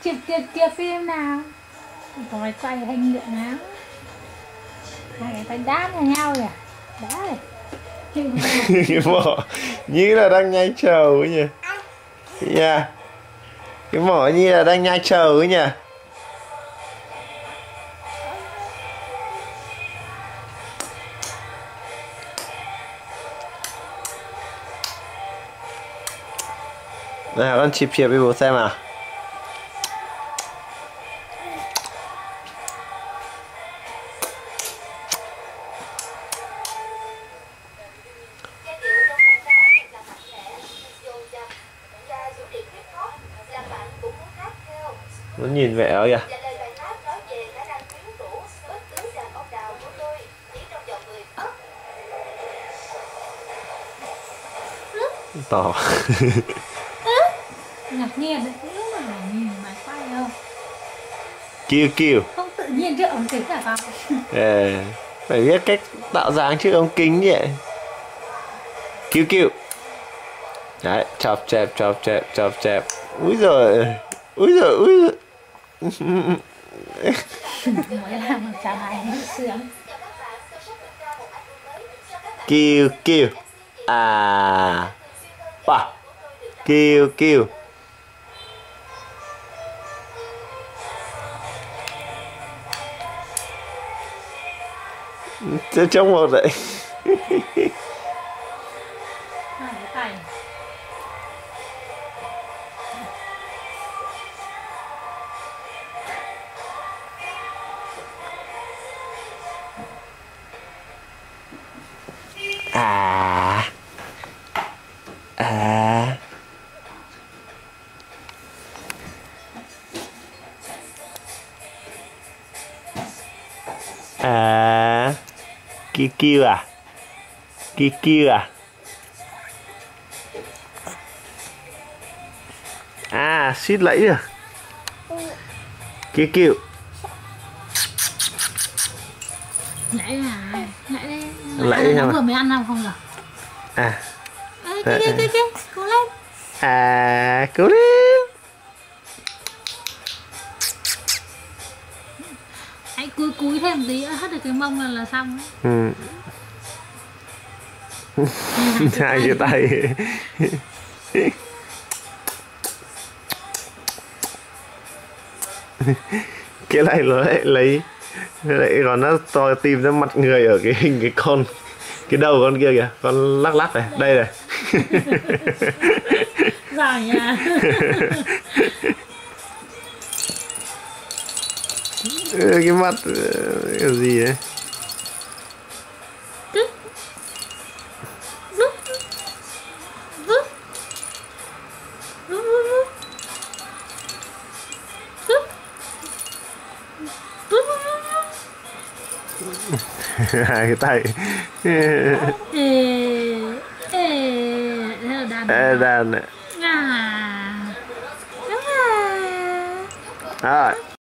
Chụp phim nào. Rồi quay hình tượng nào. Hai cái tay đáp vào nhau kìa. Đấy. Cái mỏ như là đang nhai trầu ấy nhỉ. Yeah. Cái mỏ như là đang nhai trầu ấy nhỉ. Nào con chịp với bố xem nào. Nó nhìn vẻ đó kìa. Tỏ. Ngạc nhiên đấy, lúc mà nhìn máy quay không? Kêu. Không tự nhiên trước ống kính hả con? Phải biết cách tạo dáng trước ống kính vậy. Kêu. Đấy, chọc chẹp. Úi giời. Mới làm một trò này nó sướng. Kêu. À. Bà. Kêu. Trong một đấy. Hai cái tay. Kêu à. À, suýt lẫy à. Kêu. Nãy nó vừa mới ăn nào không rồi. À. Kia, cố lên. À, cố lên. Hãy cúi thêm tí nữa, hết được cái mông là xong đấy. Hai cái tay. Cái này nó lại còn nó to tìm ra mặt người ở cái hình cái con, cái đầu con kia kìa, con lắc này, đây này. Giỏi nha. Cái mặt cái gì ấy. Hai cái tay. Đàn này. Rồi.